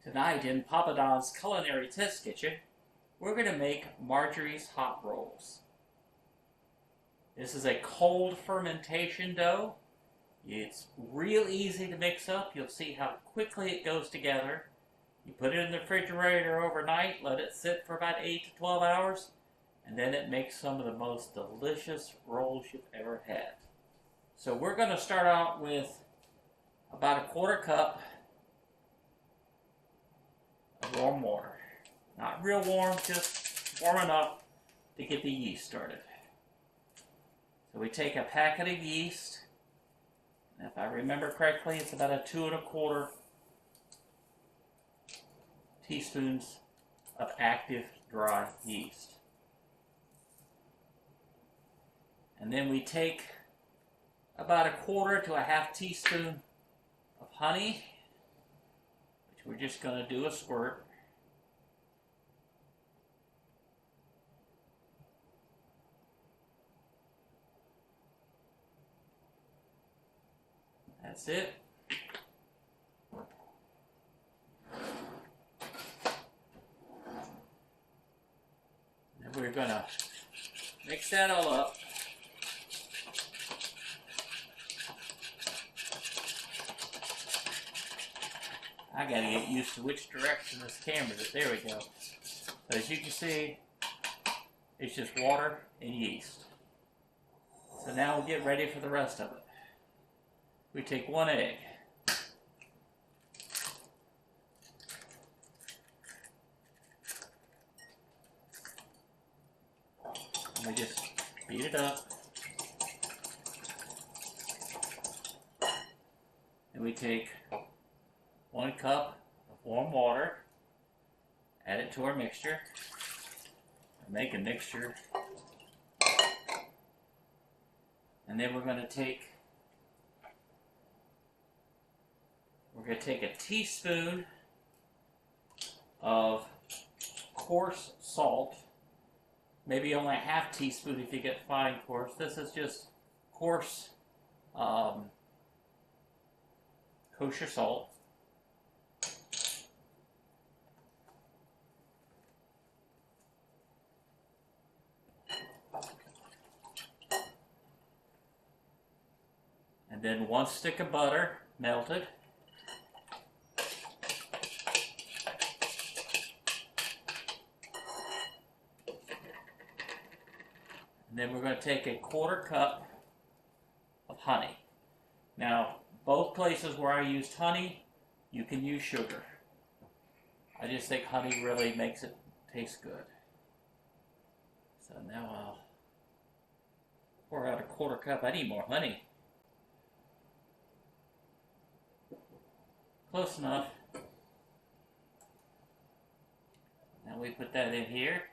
Tonight in Papadon's Culinary Test Kitchen, we're going to make Marjorie's hot rolls. This is a cold fermentation dough. It's real easy to mix up. You'll see how quickly it goes together. You put it in the refrigerator overnight, let it sit for about 8 to 12 hours, and then it makes some of the most delicious rolls you've ever had. So we're going to start out with about a quarter cup of warm water. Not real warm, just warm enough to get the yeast started. So we take a packet of yeast, and if I remember correctly, it's about a 2 1/4 teaspoons of active dry yeast. And then we take about a 1/4 to a 1/2 teaspoon of honey, which we're just going to do a squirt. That's it. And we're going to mix that all up. I gotta get used to which direction this camera is. There we go. So as you can see, it's just water and yeast. So now we'll get ready for the rest of it. We take 1 egg. And we just beat it up. And we take 1 cup of warm water, add it to our mixture, and make a mixture. And then we're going to take a teaspoon of coarse salt, maybe only a 1/2 teaspoon if you get fine coarse. This is just coarse kosher salt. And then 1 stick of butter, melted. And then we're going to take a 1/4 cup of honey. Now, both places where I used honey, you can use sugar. I just think honey really makes it taste good. So now I'll pour out a 1/4 cup. I need more honey. Close enough. Now we put that in here.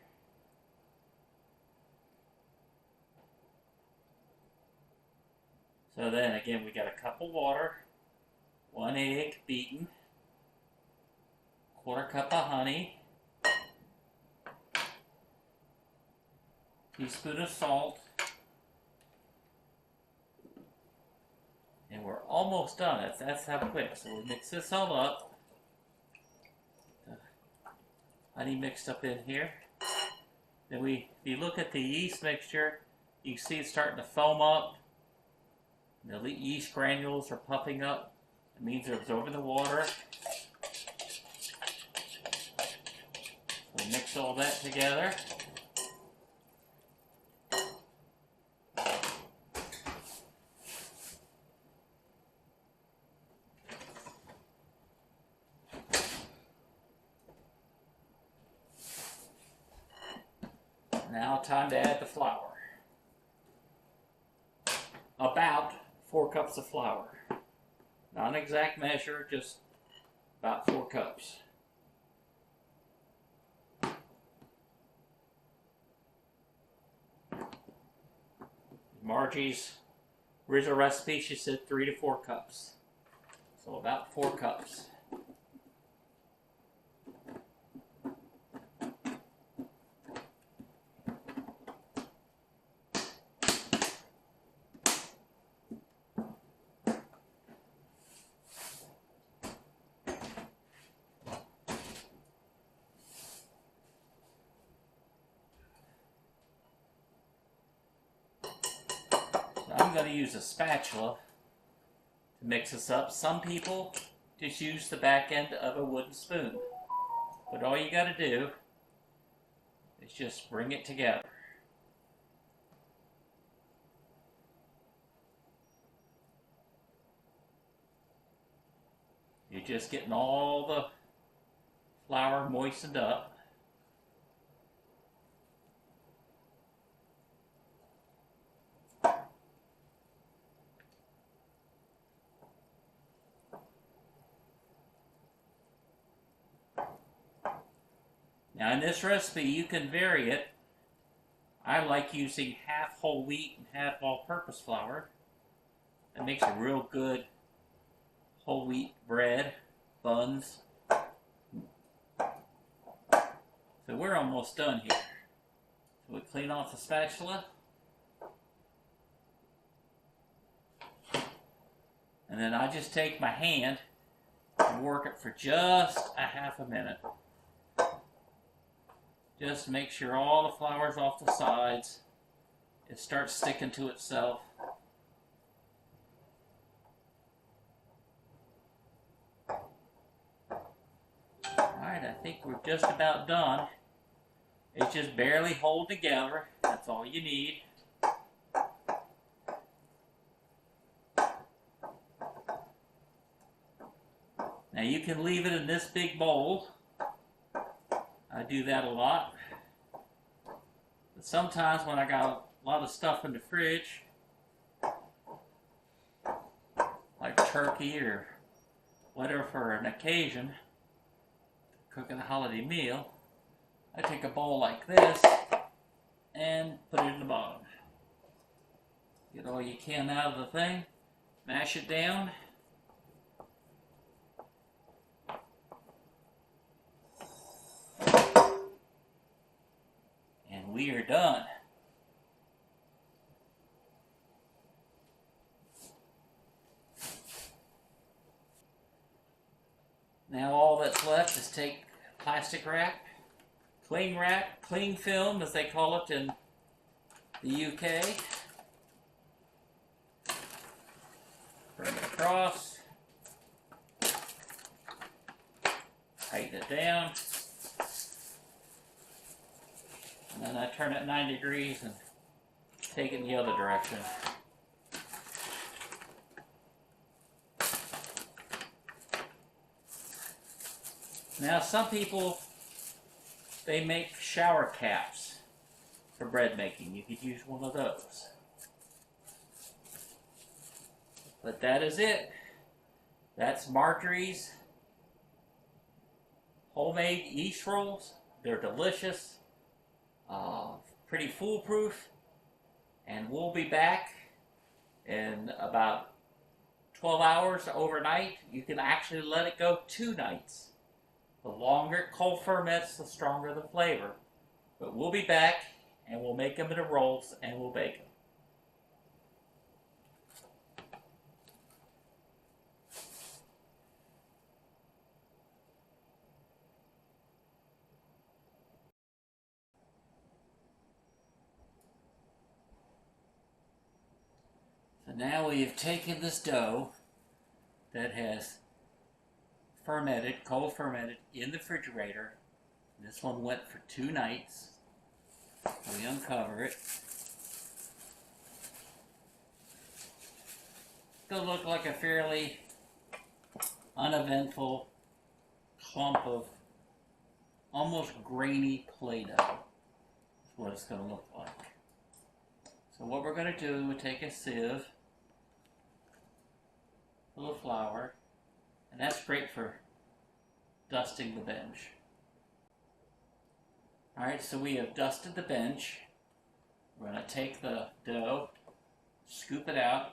So then again, we got a cup of water, 1 egg beaten, 1/4 cup of honey, teaspoon of salt, and we're almost done. That's how quick. So we mix this all up. The honey mixed up in here. Then if you look at the yeast mixture, you can see it's starting to foam up. The yeast granules are puffing up. It means they're absorbing the water. So we mix all that together. Now time to add the flour. About 4 cups of flour. Not an exact measure, just about 4 cups. Margie's original recipe, she said 3 to 4 cups. So about 4 cups. going to use a spatula to mix this up. Some people just use the back end of a wooden spoon. But all you got to do is just bring it together. You're just getting all the flour moistened up. Now in this recipe you can vary it. I like using half whole wheat and half all-purpose flour. That makes a real good whole wheat bread, buns. So we're almost done here. So we clean off the spatula. And then I just take my hand and work it for just a half a minute. Just make sure all the flour's off the sides. It starts sticking to itself. Alright, I think we're just about done. It's just barely holding together. That's all you need. Now you can leave it in this big bowl. I do that a lot. But sometimes when I got a lot of stuff in the fridge, like turkey or whatever for an occasion, cooking a holiday meal, I take a bowl like this and put it in the bottom. Get all you can out of the thing, mash it down. And we are done. Now all that's left is take plastic wrap, cling film as they call it in the UK. Bring it across, tighten it down, and then I turn it 90 degrees and take it in the other direction. Now some people, they make shower caps for bread making. You could use one of those. But that is it. That's Marjorie's homemade yeast rolls. They're delicious, pretty foolproof, and we'll be back in about 12 hours overnight. You can actually let it go 2 nights. The longer it cold ferments, the stronger the flavor. But we'll be back, and we'll make them into rolls, and we'll bake them. So now we have taken this dough that has fermented, cold fermented, in the refrigerator. This one went for 2 nights. We uncover it. It'll look like a fairly uneventful clump of almost grainy Play-Doh. That's what it's going to look like. So what we're going to do is take a sieve, a little flour, and that's great for dusting the bench. Alright, so we have dusted the bench. We're going to take the dough, scoop it out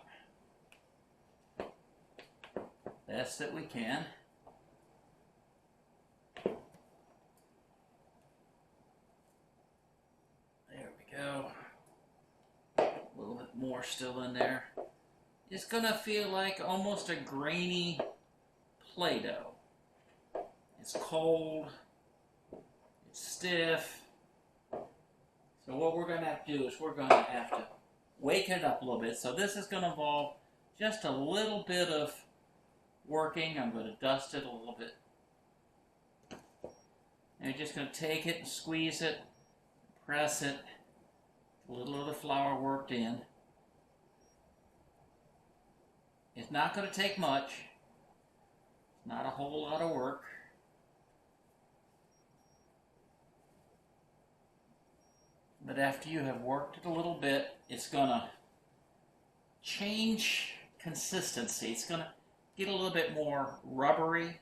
best that we can. There we go. A little bit more still in there. It's going to feel like almost a grainy Play-Doh. It's cold. It's stiff. So what we're going to have to do is we're going to have to waken it up a little bit. So this is going to involve just a little bit of working. I'm going to dust it a little bit. And you're just going to take it and squeeze it, press it, a little of the flour worked in. It's not going to take much. It's not a whole lot of work. But after you have worked it a little bit, it's going to change consistency. It's going to get a little bit more rubbery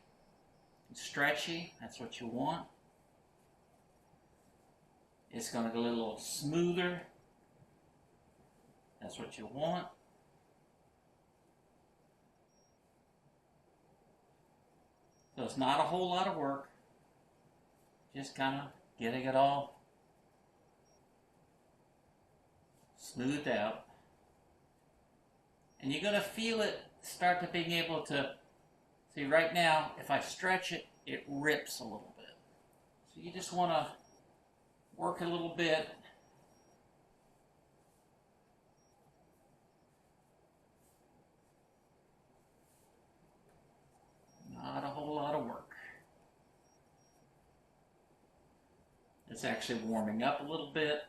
and stretchy. That's what you want. It's going to get a little smoother. That's what you want. So it's not a whole lot of work. Just kind of getting it all smoothed out. And you're going to feel it start to being able to, see right now, if I stretch it, it rips a little bit. So you just want to work a little bit. Not a whole lot of work. It's actually warming up a little bit.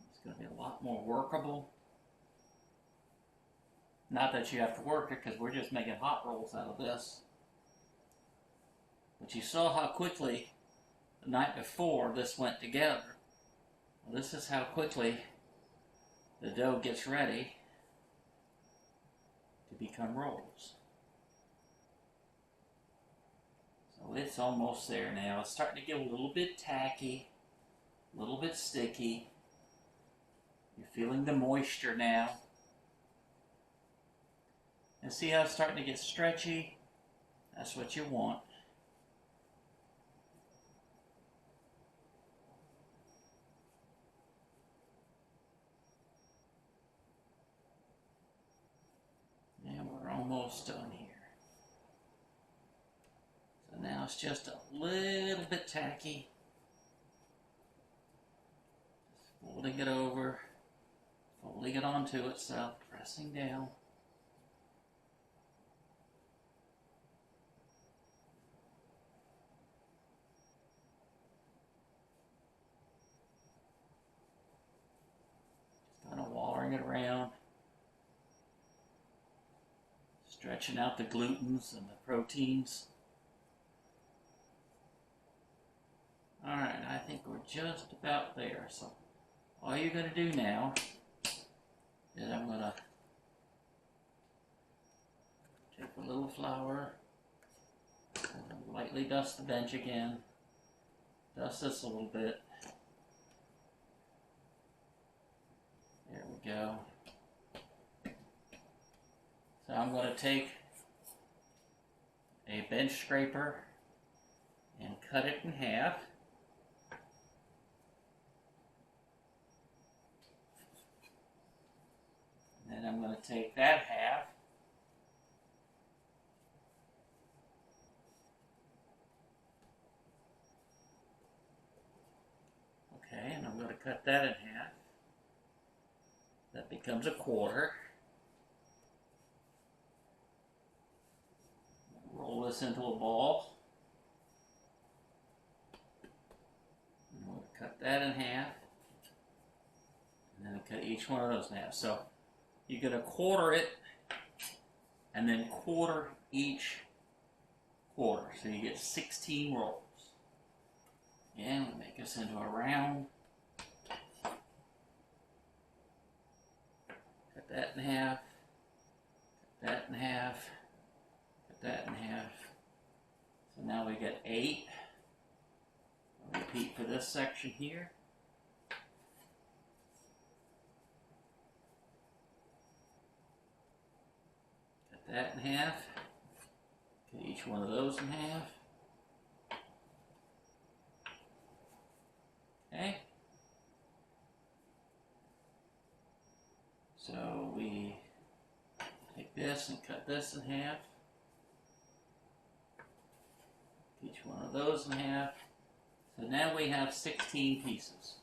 It's going to be a lot more workable. Not that you have to work it, because we're just making hot rolls out of this. But you saw how quickly the night before this went together. Well, this is how quickly the dough gets ready to become rolls. So it's almost there now. It's starting to get a little bit tacky, a little bit sticky. You're feeling the moisture now. And see how it's starting to get stretchy? That's what you want. And we're almost done here. So now it's just a little bit tacky. Just folding it over, folding it onto itself, pressing down. Just kind of watering it around. Stretching out the glutens and the proteins. Alright, I think we're just about there. So all you're going to do now is I'm going to take a little flour, and lightly dust the bench again, dust this a little bit. There we go. So I'm going to take a bench scraper and cut it in half. And then I'm going to take that half okay, and I'm going to cut that in half. That becomes a quarter. Roll this into a ball. And we'll cut that in half. And then cut each one of those in half. So you're going to quarter it and then quarter each quarter. So you get 16 rolls. Again, we'll make this into a round. Cut that in half. Cut that in half. That in half. So now we get 8. I'll repeat for this section here. Cut that in half. Cut each one of those in half. Okay. So we take this and cut this in half. Each one of those in half. So now we have 16 pieces.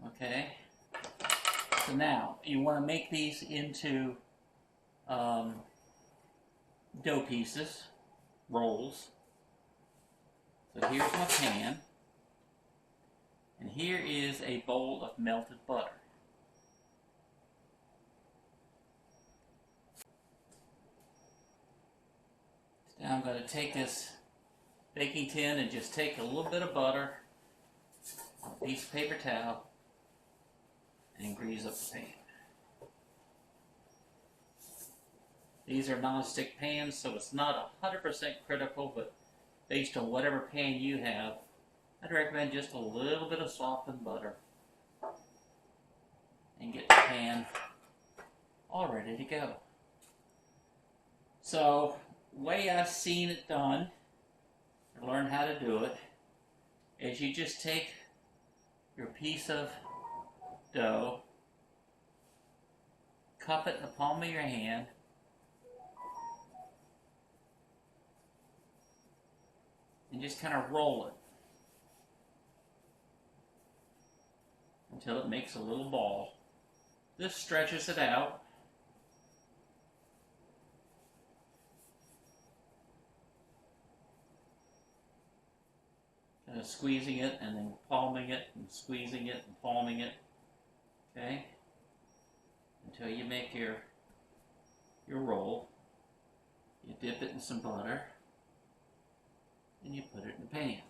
Okay. So now you want to make these into dough pieces, rolls. So here's my pan, and here is a bowl of melted butter. Now I'm going to take this baking tin and just take a little bit of butter, a piece of paper towel, and grease up the pan. These are non-stick pans, so it's not 100% critical, but based on whatever pan you have, I'd recommend just a little bit of softened butter and get the pan all ready to go. So, the way I've seen it done, to learn how to do it, is you just take your piece of dough, cup it in the palm of your hand, and just kind of roll it until it makes a little ball. This stretches it out. Kind of squeezing it and then palming it and squeezing it and palming it. Okay? Until you make your roll. You dip it in some butter. And you put it in the pan.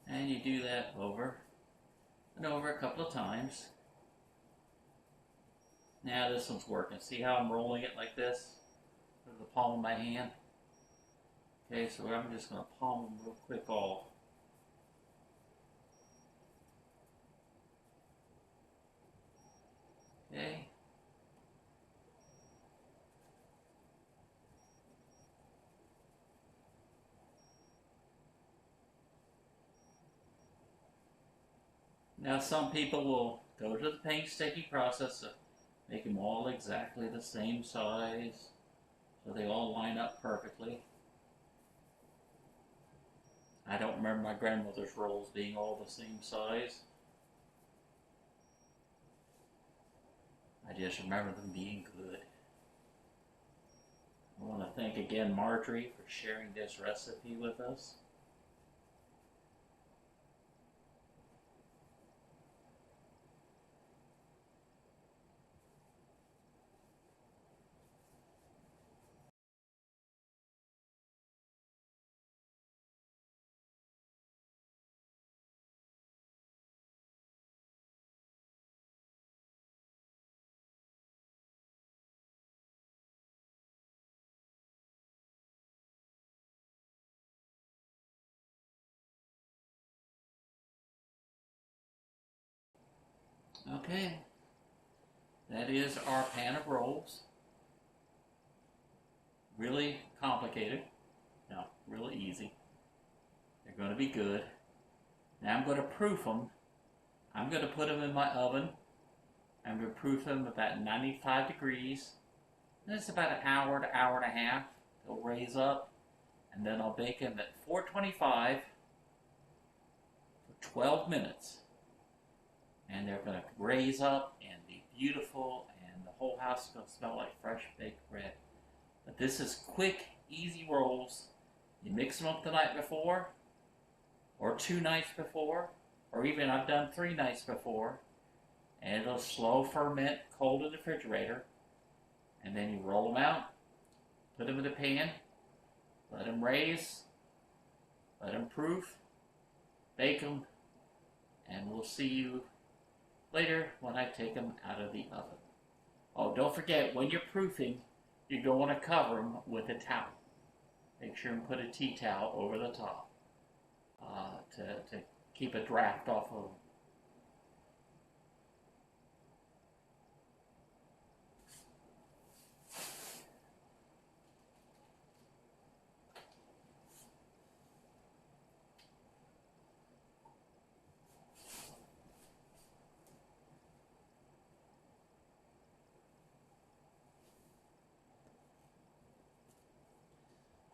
And you do that over and over a couple of times. Now this one's working. See how I'm rolling it like this with the palm of my hand? Okay, so I'm just going to palm them real quick off. Okay. Now some people will go to the painstaking process of making them all exactly the same size so they all line up perfectly. I don't remember my grandmother's rolls being all the same size. I just remember them being good. I want to thank again Marjorie for sharing this recipe with us. Okay, that is our pan of rolls. Really complicated. No, really easy. They're going to be good. Now I'm going to proof them. I'm going to put them in my oven. I'm going to proof them about 95 degrees. And it's about an hour to hour and a half. They'll raise up. And then I'll bake them at 425 for 12 minutes. And they're going to raise up and be beautiful, and the whole house is going to smell like fresh baked bread. But this is quick, easy rolls. You mix them up the night before, or 2 nights before, or even I've done 3 nights before, and it'll slow ferment cold in the refrigerator. And then you roll them out, put them in the pan, let them raise, let them proof, bake them, and we'll see you later when I take them out of the oven. Oh, don't forget, when you're proofing, you're going to cover them with a towel. Make sure and put a tea towel over the top to keep a draft off of them.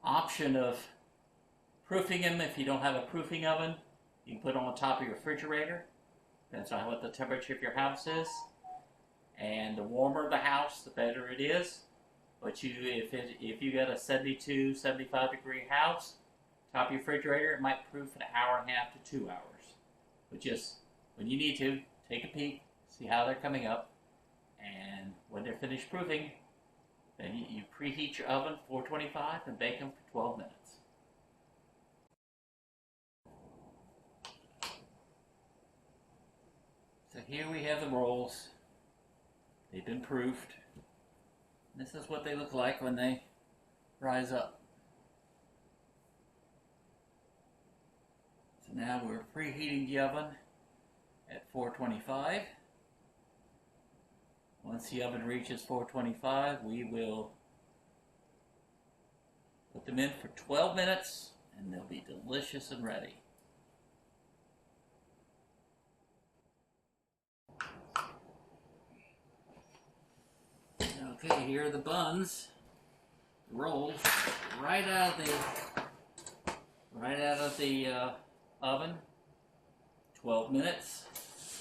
Option of proofing them if you don't have a proofing oven. You can put them on top of your refrigerator. Depends on what the temperature of your house is. And the warmer the house, the better it is. But if you got a 72, 75 degree house, top of your refrigerator, it might proof an hour and a half to 2 hours. But just when you need to, take a peek, see how they're coming up, and when they're finished proofing, then you preheat your oven 425 and bake them for 12 minutes. So here we have the rolls. They've been proofed. This is what they look like when they rise up. So now we're preheating the oven at 425. Once the oven reaches 425, we will put them in for 12 minutes and they'll be delicious and ready. Okay, here are the buns, the rolls, right out of the oven. 12 minutes,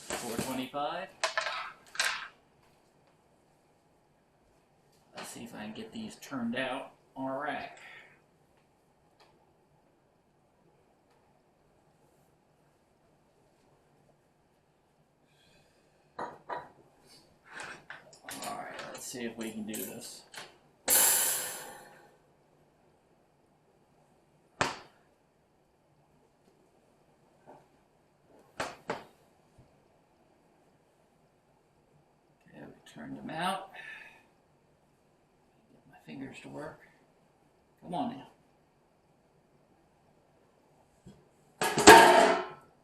425. Let's see if I can get these turned out on a rack. Alright, let's see if we can do this. Okay, we turned them out. Fingers to work. Come on now.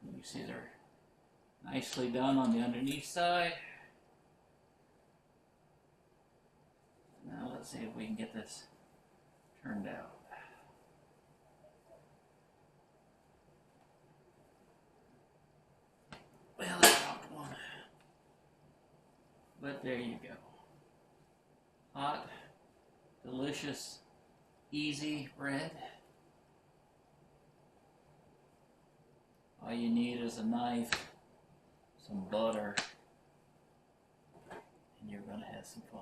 You see they're nicely done on the underneath side. Now let's see if we can get this turned out. Well, I dropped one. But there you go. Hot, delicious, easy bread. All you need is a knife, some butter, and you're going to have some fun.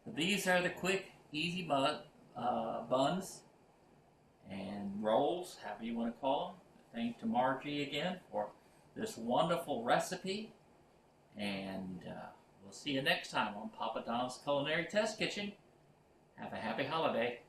So these are the quick, easy buns and rolls, however you want to call them. Thanks to Marjorie again for this wonderful recipe. And we'll see you next time on Papadon's Culinary Test Kitchen. Have a happy holiday.